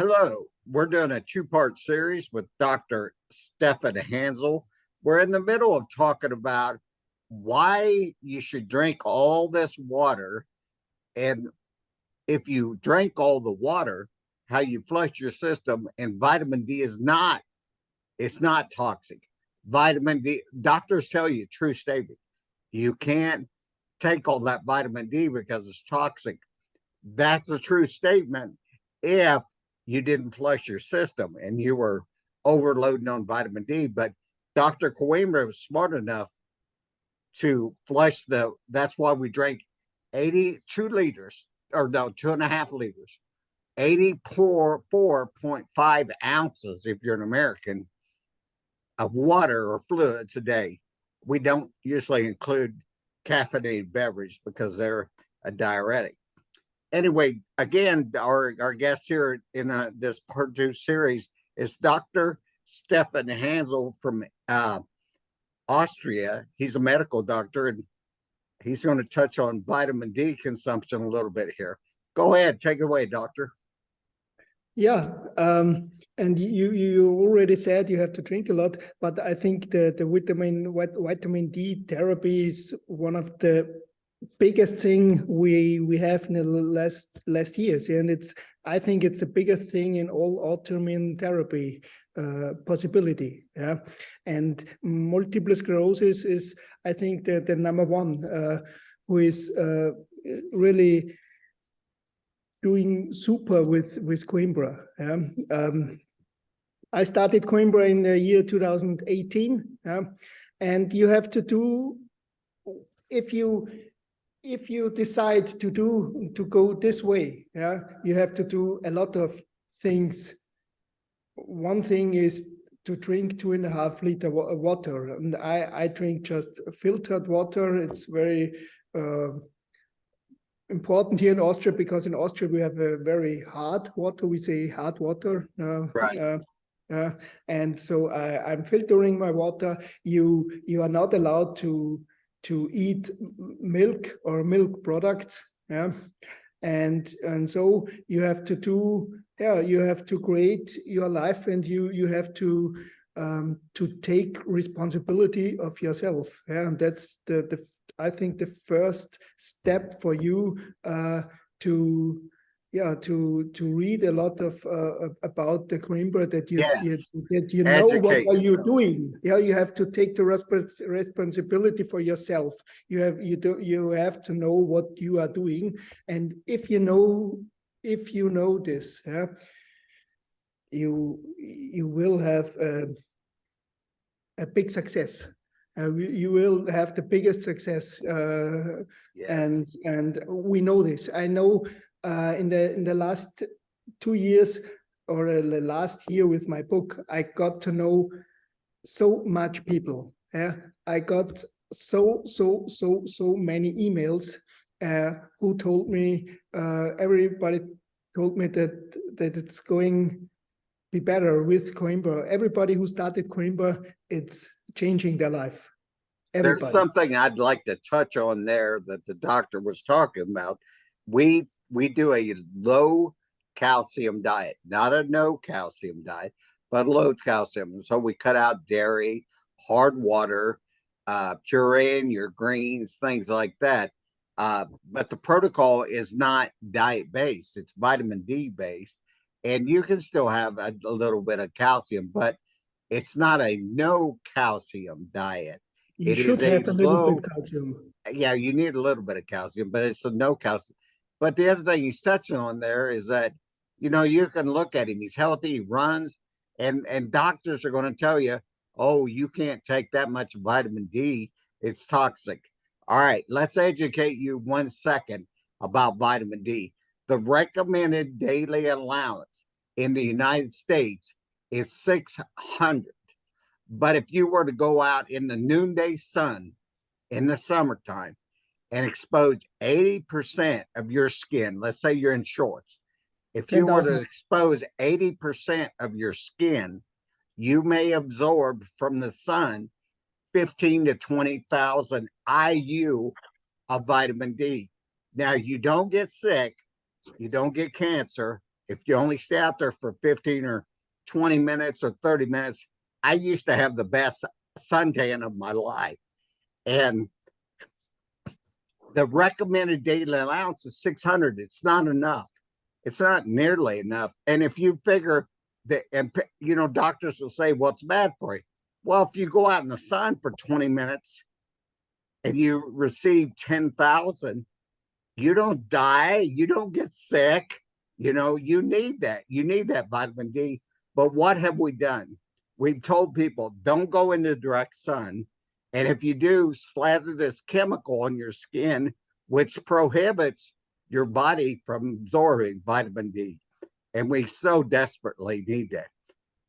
Hello, we're doing a two-part series with Dr. Stefan Hainzl. We're in the middle of talking about why you should drink all this water, and if you drink all the water, how you flush your system. And vitamin D is not, it's not toxic. Vitamin D, doctors tell you true statement. You can't take all that vitamin D because it's toxic. That's a true statement if you didn't flush your system and you were overloading on vitamin D. But Dr. Coimbra was smart enough to flush that's why we drank 82 liters, or no, 2.5 liters, 84.5 ounces if you're an American of water or fluids a day. We don't usually include caffeinated beverage because they're a diuretic. Anyway, again, our guest here in this part two series is Dr. Stefan Hainzl from Austria. He's a medical doctor, and he's going to touch on vitamin D consumption a little bit here. Go ahead, take it away, doctor. Yeah, and you already said you have to drink a lot, but I think the vitamin D therapy is one of the biggest thing we have in the last years, and I think it's the biggest thing in all autoimmune therapy possibility. Yeah, and multiple sclerosis is, I think, the number one who is really doing super with Coimbra. Yeah? I started Coimbra in the year 2018, yeah? And you have to do, if you decide to go this way, yeah, you have to do a lot of things. One thing is to drink 2.5 liter water, and I drink just filtered water. It's very important here in Austria, because in Austria we have a very hard water. We say hard water. Right. And so I'm filtering my water. You are not allowed to eat milk or milk products. Yeah. And so you have to do, you have to create your life, and you have to take responsibility of yourself. Yeah. And that's I think the first step for you to read a lot of about the Coimbra, that you know what are you doing. Yeah, you have to take the responsibility for yourself. You have to know what you are doing, and if you know this, yeah, you will have a big success. You will have the biggest success, yes. And we know this. I know in the last 2 years, or the last year with my book, I got to know so much people. Yeah, I got so many emails who told me, everybody told me that it's going be better with Coimbra. Everybody who started Coimbra, it's changing their life. Everybody. There's something I'd like to touch on there that the doctor was talking about. We do a low calcium diet, not a no calcium diet, but low calcium. So we cut out dairy, hard water, pureeing your greens, things like that. But the protocol is not diet based; it's vitamin D based, and you can still have a little bit of calcium, but it's not a no calcium diet. You should have a little bit of calcium. Yeah, you need a little bit of calcium, but it's a no calcium. But the other thing he's touching on there is that, you can look at him. He's healthy, he runs, and doctors are going to tell you, oh, you can't take that much vitamin D. It's toxic. All right, let's educate you 1 second about vitamin D. The recommended daily allowance in the United States is 600. But if you were to go out in the noonday sun in the summertime and expose 80% of your skin, let's say you're in shorts, if you were to expose 80% of your skin, you may absorb from the sun 15 to 20,000 IU of vitamin D. Now, you don't get sick, you don't get cancer if you only stay out there for 15 or 20 minutes or 30 minutes, I used to have the best suntan of my life. And the recommended daily allowance is 600. It's not enough. It's not nearly enough. And if you figure that, and you know, doctors will say, well, it's bad for you. Well, if you go out in the sun for 20 minutes and you receive 10,000, you don't die, you don't get sick. You know, you need that. You need that vitamin D. But what have we done? We've told people don't go into direct sun. And if you do, slather this chemical on your skin, which prohibits your body from absorbing vitamin D. And we so desperately need that.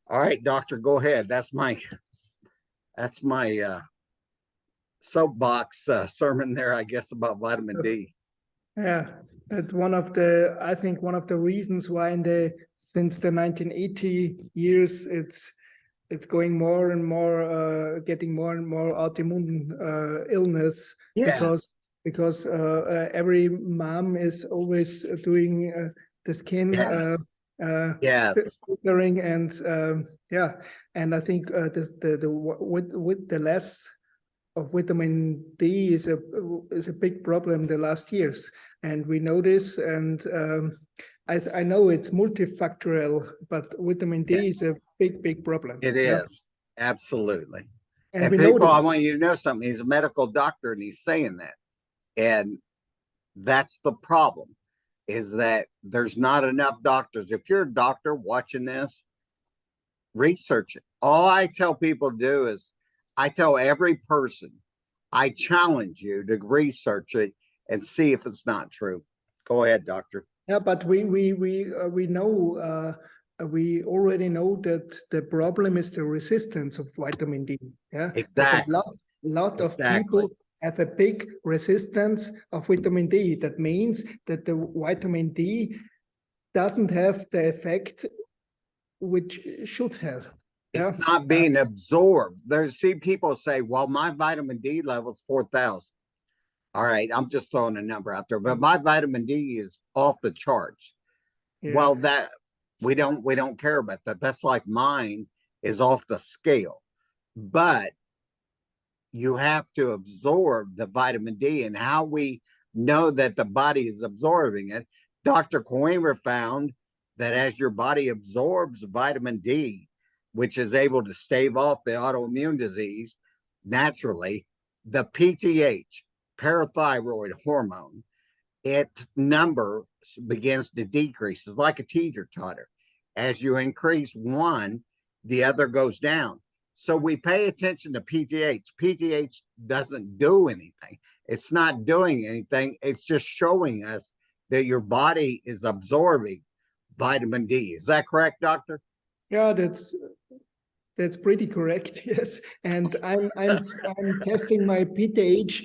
All right, doctor, go ahead. That's my soapbox sermon there, I guess, about vitamin D. Yeah, that's I think one of the reasons why since the 1980 years, it's going more and more, getting more and more autoimmune illness, Yes. because every mom is always doing the skin Yes. filtering, and yeah, and I think with the less of vitamin D is a big problem the last years, and we know this, and I know it's multifactorial, but vitamin D is a big problem. It is. Absolutely. And And we know people, I this. want you to know something. He's a medical doctor and he's saying that. And that's the problem, is that there's not enough doctors. If you're a doctor watching this, research it. All I tell people to do is I tell every person, I challenge you to research it and see if it's not true. Go ahead, doctor. Yeah, but we know, we already know that the problem is the resistance of vitamin D. Yeah, that a Exactly. lot of Exactly. people have a big resistance of vitamin D. That means that the vitamin D doesn't have the effect which it should have. Yeah. It's not being absorbed. There's see people say, well, my vitamin D level's 4,000. All right, I'm just throwing a number out there, but my vitamin D is off the charts. Yeah. Well, that we don't care about that. That's like mine is off the scale. But you have to absorb the vitamin D, and how we know that the body is absorbing it. Dr. Coimbra found that as your body absorbs vitamin D, which is able to stave off the autoimmune disease naturally, the PTH, parathyroid hormone, its number begins to decrease. It's like a teeter-totter. As you increase one, the other goes down. So we pay attention to PTH. PTH doesn't do anything. It's not doing anything. It's just showing us that your body is absorbing vitamin D. Is that correct, doctor? Yeah, that's pretty correct. Yes, and I'm testing my PTH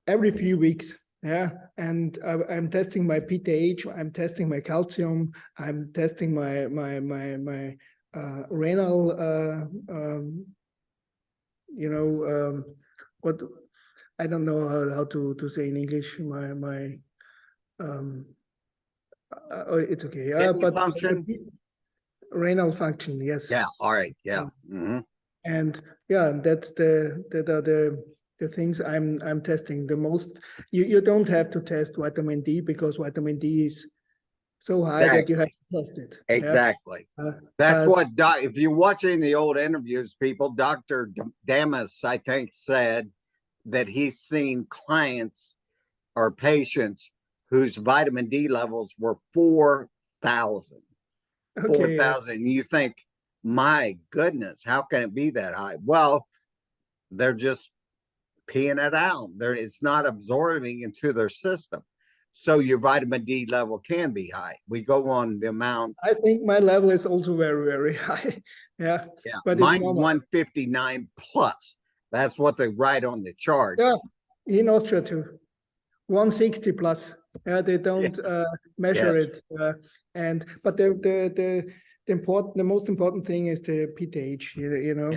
every few weeks. Yeah, and I'm testing my PTH. I'm testing my calcium. I'm testing my renal. What I don't know how to say in English. It's okay. Kidney function. Renal function. Yes. Yeah. All right. Yeah. And yeah, that's the things I'm testing the most. You don't have to test vitamin D because vitamin D is so high that you have to test it. Exactly. Yeah? That's what if you're watching the old interviews, people, Dr. Damas, I think, said that he's seen clients or patients whose vitamin D levels were 4,000. Okay, 4,000. You think, my goodness, how can it be that high? Well, they're just peeing it out. It's not absorbing into their system. So your vitamin D level can be high. We go on the amount. I think my level is also very high. Yeah. Yeah. But mine's 159 plus. That's what they write on the chart. Yeah. In Austria too. 160 plus. Yeah, they don't measure it. But the most important thing is the PTH, you know,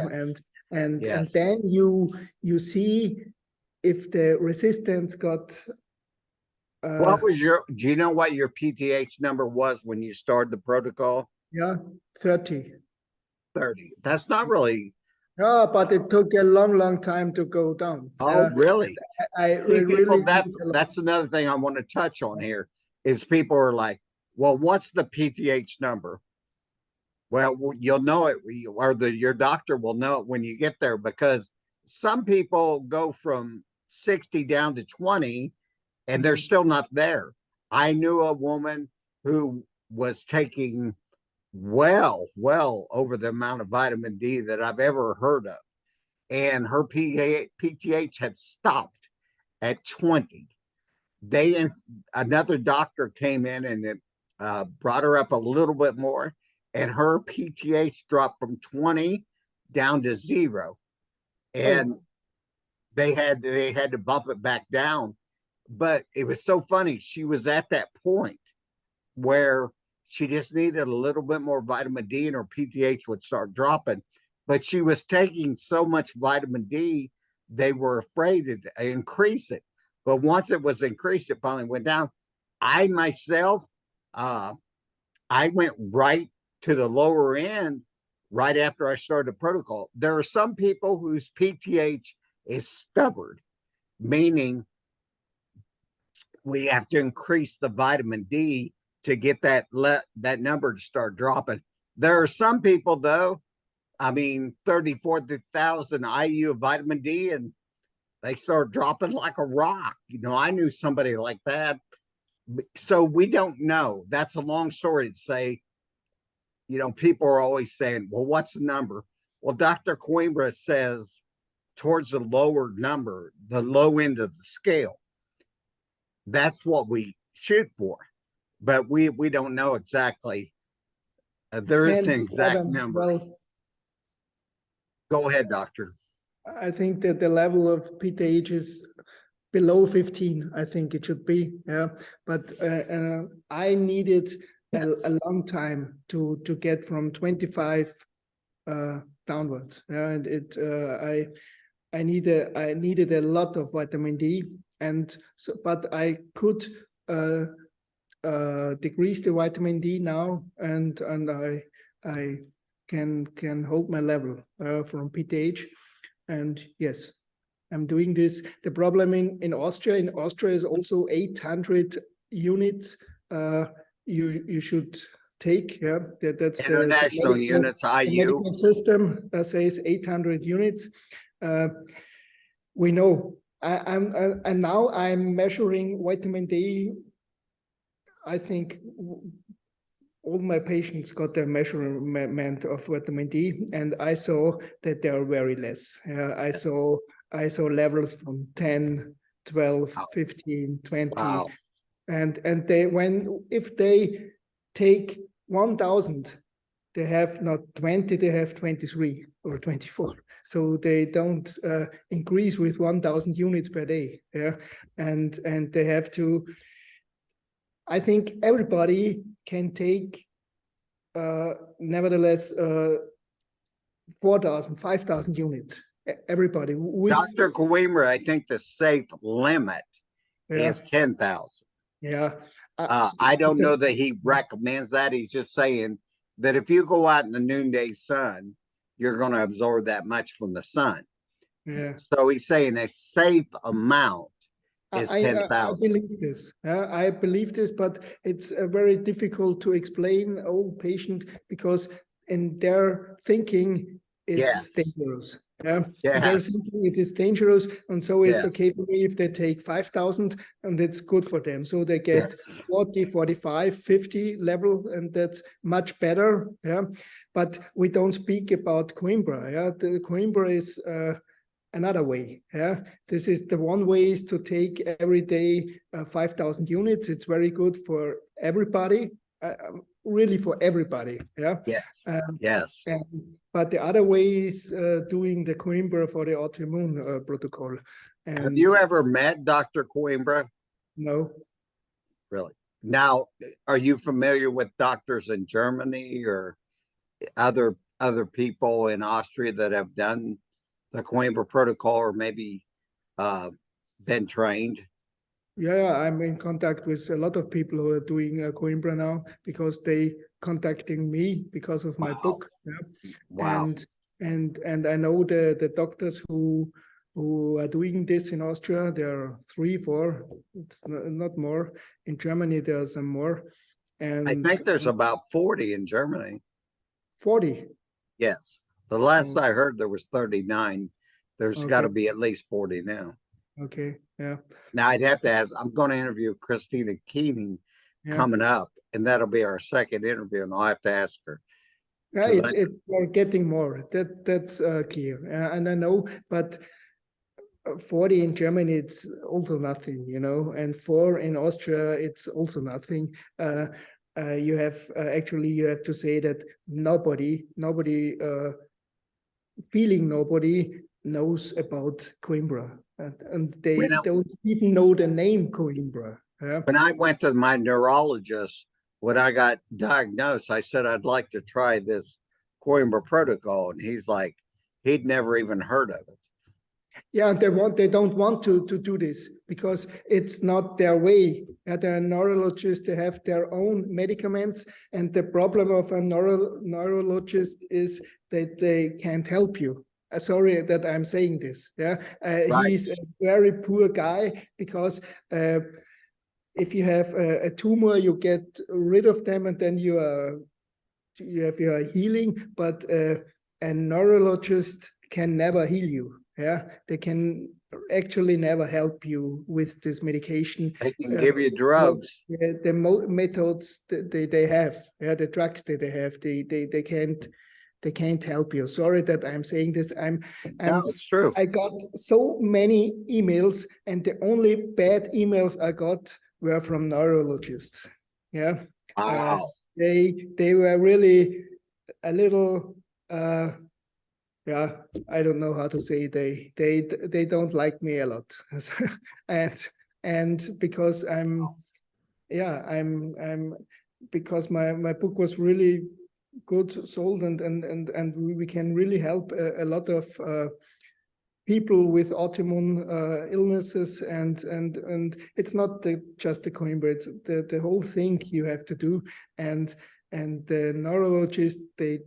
and then you see if the resistance got Uh, What was do you know what your PTH number was when you started the protocol? yeah, 30. 30. That's not really, Yeah, but it took a long time to go down. oh, really? I See, people, really need a lot. that's another thing I want to touch on here is people are like, well, what's the PTH number? Well, you'll know it, or your doctor will know it when you get there because some people go from 60 down to 20 and they're Mm. still not there. I knew a woman who was taking well over the amount of vitamin D that I've ever heard of. And her PTH had stopped at 20. They Another doctor came in and it brought her up a little bit more, and her PTH dropped from 20 down to 0. And Oh, they had to bump it back down. But it was so funny. She was at that point where she just needed a little bit more vitamin D and her PTH would start dropping. But she was taking so much vitamin D, they were afraid to increase it. But once it was increased, it finally went down. I myself, uh, I went right to the lower end right after I started the protocol. There are some people whose PTH is stubborn, meaning we have to increase the vitamin D to get that number to start dropping. There are some people though, I mean 30, 40,000 IU of vitamin D and they start dropping like a rock. I knew somebody like that. So we don't know. That's a long story to say, people are always saying, well, what's the number? Well, Dr. Coimbra says towards the lower number, the low end of the scale. That's what we shoot for. But we don't know exactly. There isn't and an exact Adam, number. well, Go ahead, doctor. I think that the level of PTH is below 15. I think it should be. Yeah, but I needed a long time to get from 25 downwards. Yeah, and I needed a lot of vitamin D, and so but I could decrease the vitamin D now, and I can hold my level from PTH, and yes, I'm doing this. The problem in Austria is also 800 units. You should take. Yeah, that's International units, the IU. medical system says 800 units. Uh, we know. And now I'm measuring vitamin D. I think all my patients got their measurement of vitamin D, and I saw that they are very less. I saw levels from 10, 12, Wow. 15, 20, Wow. and if they take 1,000, they have not 20, they have 23 or 24. So they don't increase with 1,000 units per day. Yeah, and they have to. I think everybody can take, nevertheless, 4,000, 5,000 units. Everybody with, Dr. Coimbra, I think the safe limit yeah, is 10,000. yeah. I don't know that he recommends that. He's just saying that if you go out in the noonday sun, you're going to absorb that much from the sun. Yeah. So he's saying a safe amount is I 10,000. believe this. I believe this, but it's very difficult to explain old patient because in their thinking it's Yes. dangerous. Yeah, in their Yes. thinking it is dangerous, and so it's Yes. okay for me if they take 5,000, and it's good for them. So they get Yes. 40, 45, 50 level, and that's much better. Yeah, but we don't speak about Coimbra. Yeah, the Coimbra is another way. Yeah, this is the one way is to take every day 5,000 units. It's very good for everybody, really for everybody. Yeah, Yes. um, Yes. and, but the other way is doing the Coimbra for the autoimmune protocol. Have And you ever met Dr. Coimbra? no, Really? Now, are you familiar with doctors in Germany or other people in Austria that have done the Coimbra Protocol or maybe uh, been trained? Yeah, I'm in contact with a lot of people who are doing Coimbra now because they contacting me because of my Wow. book. Yeah. Wow. And I know the doctors who are doing this in Austria. There are three, four. It's not more. In Germany, there are some more, I and think there's about 40 in Germany. 40. Yes. The last Oh, I heard, there was 39. There's got okay, to be at least 40 now. okay, yeah, Now, I'd have to ask, I'm going to interview Christina Keening yeah. coming up, and that'll be our second interview, and I'll have to ask her. Yeah, Because I, we're getting more. That's clear, and I know, but 40 in Germany, it's also nothing, and 4 in Austria, it's also nothing. You have actually you have to say that nobody, feeling nobody knows about Coimbra, and they when I, don't even know the name Coimbra. Yeah. when I went to my neurologist, when I got diagnosed, I said, I'd like to try this Coimbra Protocol. And he's like, he'd never even heard of it. Yeah, they don't want to do this because it's not their way. The neurologists, they have their own medicaments, and the problem of a neurologist is that they can't help you. Sorry that I'm saying this. Yeah, Right. he's a very poor guy because if you have a tumor, you get rid of them, and then you have your healing. But a neurologist can never heal you. Yeah, they can actually never help you with this medication. They can Uh, give you drugs. the methods they have, yeah, the drugs that they have, they can't help you. Sorry that I'm saying this. No, I'm it's true. I got so many emails, and the only bad emails I got were from neurologists. Yeah, uh, Wow. they were really a little yeah, I don't know how to say, they don't like me a lot. and and because I'm because my book was really good sold, and we can really help a lot of people with autoimmune illnesses, and it's not just the Coimbra, it's the whole thing you have to do. And the neurologists, they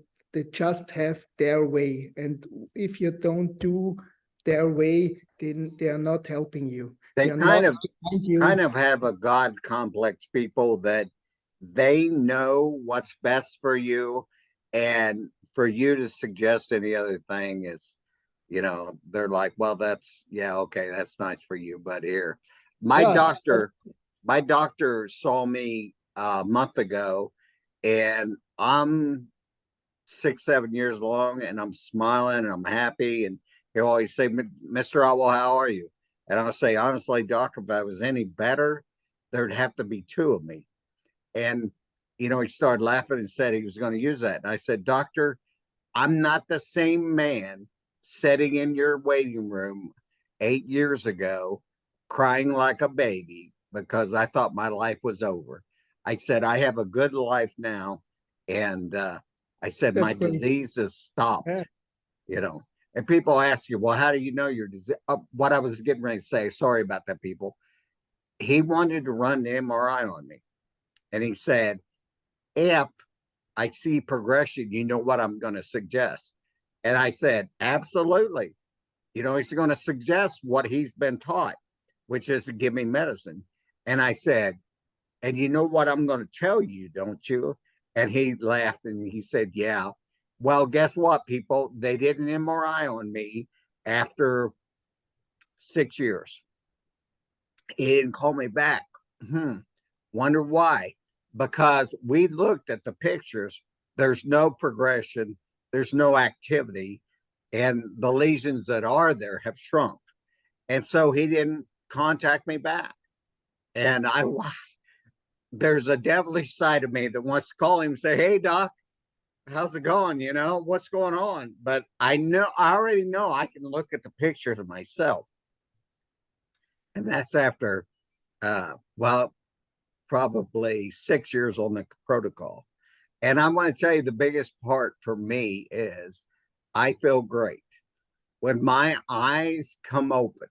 just have their way, and if you don't do their way, then they are not helping you. They They are not behind kind you. of have a God complex, people that they know what's best for you, and for you to suggest any other thing is, they're like, well, that's, yeah, okay, that's nice for you, but here, my Yeah, doctor my doctor saw me a month ago, and I'm 6 7 years along, and I'm smiling and I'm happy, and he'll always say, Mr. Otwell, how are you? And I'll say, honestly, doc, if I was any better, there'd have to be two of me. And he started laughing and said he was going to use that. And I said, doctor, I'm not the same man sitting in your waiting room 8 years ago crying like a baby because I thought my life was over. I said, I have a good life now. And I said, my that's great. disease has Yeah, stopped, you know. And people ask you, well, how do you know your disease? What I was getting ready to say, sorry about that, people. He wanted to run the MRI on me. And he said, if I see progression, you know what I'm going to suggest. And I said, absolutely. He's going to suggest what he's been taught, which is to give me medicine. And I said, and you know what I'm going to tell you, don't you? And he laughed and he said, yeah. Well, guess what, people? They did an MRI on me after 6 years. He didn't call me back. Wonder why? Because we looked at the pictures. There's no progression. There's no activity. And the lesions that are there have shrunk. And so he didn't contact me back. And there's a devilish side of me that wants to call him and say, hey, doc, how's it going? What's going on? But I already know I can look at the pictures of myself. And that's after, well, probably 6 years on the protocol. And I'm going to tell you the biggest part for me is I feel great. When my eyes come open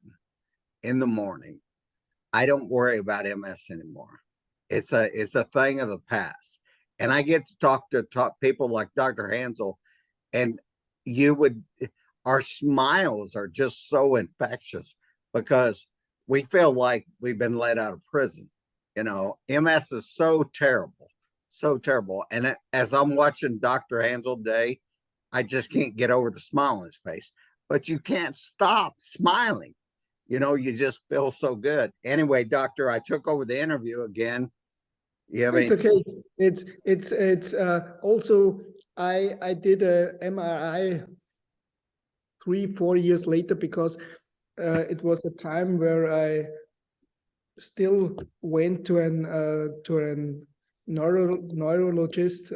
in the morning, I don't worry about MS anymore. It's a thing of the past. And I get to talk people like Dr. Hainzl, and you would our smiles are just so infectious because we feel like we've been let out of prison. MS is so terrible, so terrible. And as I'm watching Dr. Hansel Day, I just can't get over the smile on his face. But you can't stop smiling. You just feel so good. Anyway, doctor, I took over the interview again. You have It's anything? okay. It's also I did a MRI 3 4 years later because it was a time where I still went to an neurologist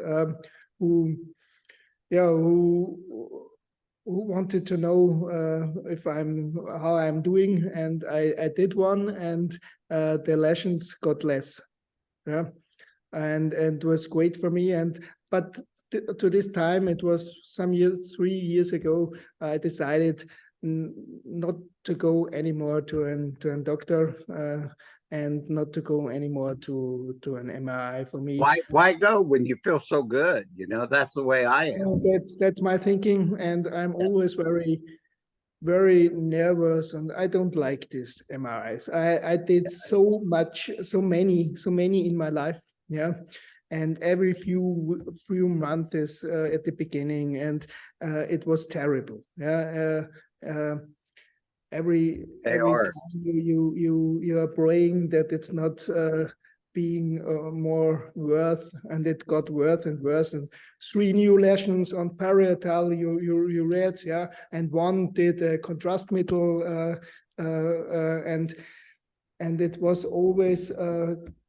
who yeah who wanted to know if I'm how I'm doing, and I did one, and the lesions got less. Yeah, and it was great for me. And but to this time, it was some years, 3 years ago, I decided not to go anymore to a doctor, and not to go anymore to an MRI for me. Why go when you feel so good? That's the way I am. That's my thinking, and I'm always very nervous, and I don't like this MRIs. I did so many in my life, yeah, and every few months at the beginning, and it was terrible, yeah. They Every are. time you are praying that it's not being more worth, and it got worse and worse. And three new lesions on parietal you read, yeah, and one did a contrast metal, and it was always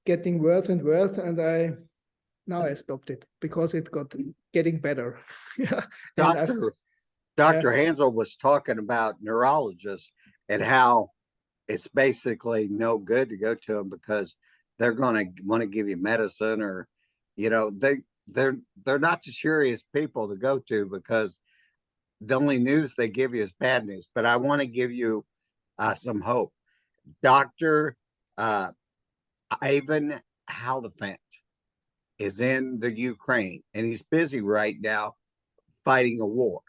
getting worse and worse. And I stopped it because it got getting better. Yeah, and I've Doctor yeah. Dr. Hansel was talking about neurologists and how it's basically no good to go to them because they're going to want to give you medicine, or they're not the serious people to go to because the only news they give you is bad news. But I want to give you some hope. Dr. Uh, Ivan Halifant is in the Ukraine, and he's busy right now fighting a war.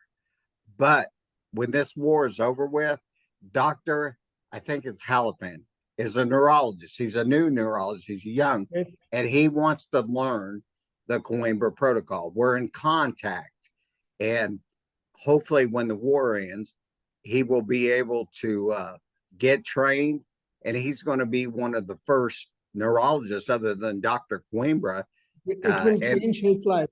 But when this war is over with, Dr. I think it's Halifan is a neurologist. He's a new neurologist. He's young, and he wants to learn the Coimbra Protocol. We're in contact, and hopefully, when the war ends, he will be able to get trained, and he's going to be one of the first neurologists, other than Dr. Coimbra, It will and change his life.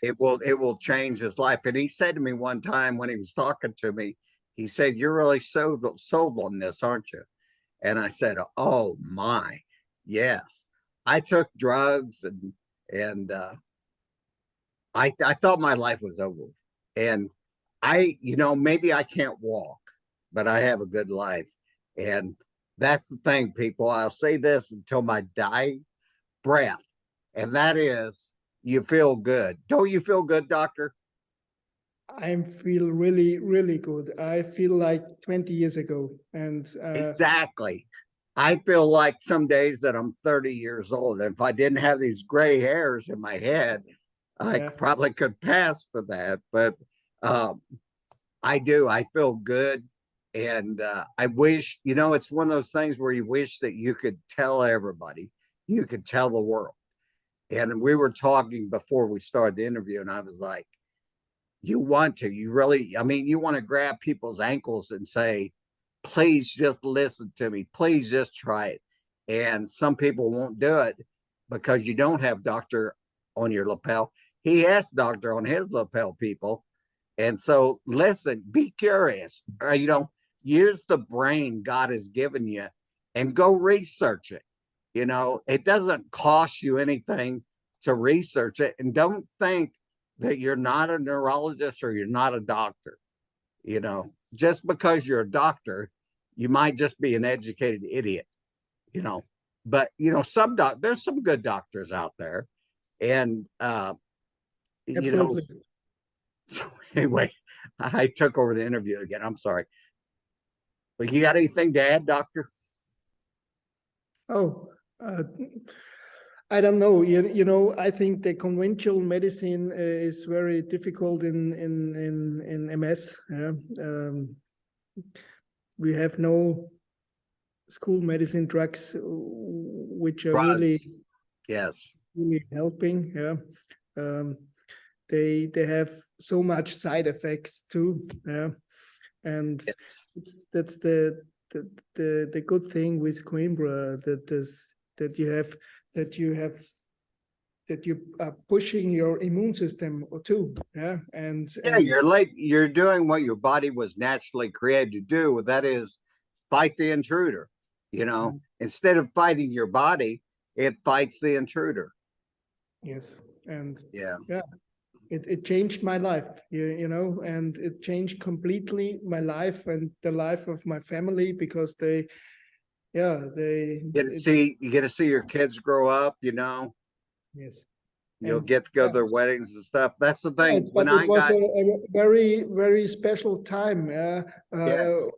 it will change his life. And he said to me one time when he was talking to me, he said, "You're really sold on this, aren't you?" And I said, "Oh my, yes." I took drugs, and I thought my life was over. And maybe I can't walk, but I have a good life. And that's the thing, people. I'll say this until my dying breath, and that is, you feel good. Don't you feel good, doctor? I feel really, really good. I feel like 20 years ago. And Exactly. I feel like some days that I'm 30 years old. If I didn't have these gray hairs in my head, I yeah, probably could pass for that. But um, I do. I feel good. And I wish, it's one of those things where you wish that you could tell everybody, you could tell the world. And we were talking before we started the interview, and I was like, you really, I mean, you want to grab people's ankles and say, please just listen to me. Please just try it. And some people won't do it because you don't have doctor on your lapel. He has doctor on his lapel, people. And so listen, be curious, use the brain God has given you and go research it. It doesn't cost you anything to research it. And don't think that you're not a neurologist or you're not a doctor. Just because you're a doctor, you might just be an educated idiot, you know. But there's some good doctors out there. And you know, absolutely. so anyway, I took over the interview again. I'm sorry. But you got anything to add, doctor? Oh, I don't know. You know, I think the conventional medicine is very difficult in MS. Yeah. We have no school medicine drugs which are Drugs. Yes. really helping. Yeah. Um, they have so much side effects too. Yeah. And Yes. that's the good thing with Coimbra, that you have that you have that you are pushing your immune system too. Yeah. Yeah, you're doing what your body was naturally created to do. That is fight the intruder. Instead of fighting your body, it fights the intruder. Yes. And Yeah. yeah, it changed my life, you know, and it changed completely my life and the life of my family, because You get to see your kids grow up, yes. you'll And get to go to yeah, their weddings and stuff. That's the yeah, thing. but When it I was got a very, very special time. Yes,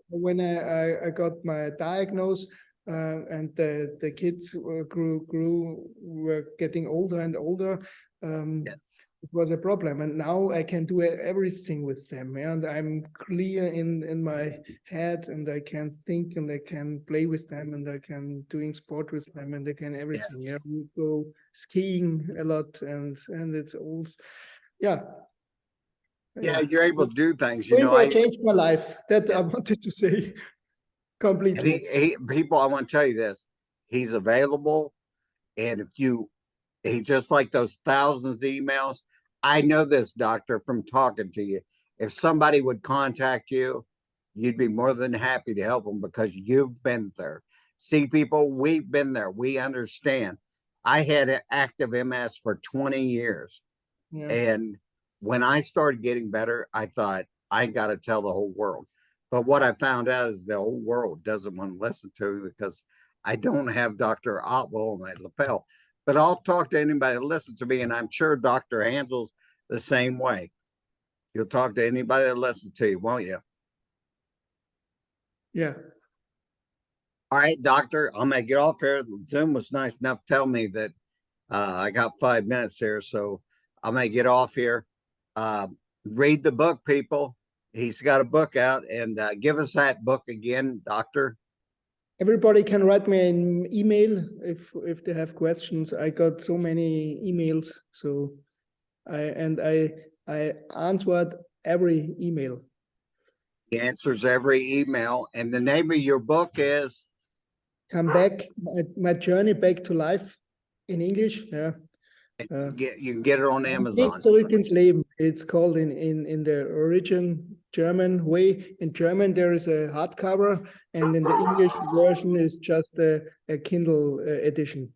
When I got my diagnosis, and the kids were getting older and older. yes, It was a problem, and now I can do everything with them. Yeah? And I'm clear in my head, and I can think, and I can play with them, and I can doing sport with them, and I can everything. yes. Yeah, we go skiing a lot, and it's all, yeah, Yeah, yeah. you're able to do things. Coimbra changed my life. That I Yeah. wanted to say And completely. people, I want to tell you this. He's available. And he just like those thousands of emails. I know this, doctor, from talking to you. If somebody would contact you, you'd be more than happy to help them because you've been there. See, people, we've been there. We understand. I had an active MS for 20 years. Yeah, And when I started getting better, I thought, I got to tell the whole world. But what I found out is the whole world doesn't want to listen to me because I don't have Dr. Otwell on my lapel. But I'll talk to anybody that listens to me, and I'm sure Dr. Hainzl's the same way. You'll talk to anybody that listens to you, won't you? yeah. All right, doctor, I'm gonna get off here. Zoom was nice enough to tell me that I got 5 minutes here, so I'm gonna get off here. Uh, Read the book, people. He's got a book out, and give us that book again, doctor. Everybody can write me an email if they have questions. I got so many emails, so I answered every email. He answers every email, and the name of your book is Come back, my journey back to life in English. Yeah. you can get it on Ein Weg Amazon. zurück ins Leben. It's called in the origin German way. In German, there is a hardcover, and in the English version is just a Kindle edition.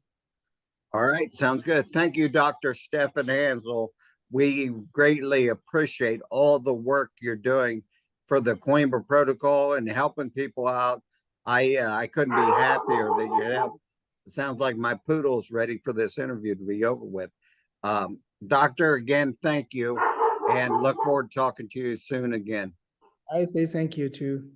All right, sounds good. Thank you, Dr. Stefan Hainzl. We greatly appreciate all the work you're doing for the Coimbra Protocol and helping people out. I couldn't be happier that you help. It sounds like my poodle's ready for this interview to be over with. Doctor, again, thank you, and look forward to talking to you soon again. I say thank you too.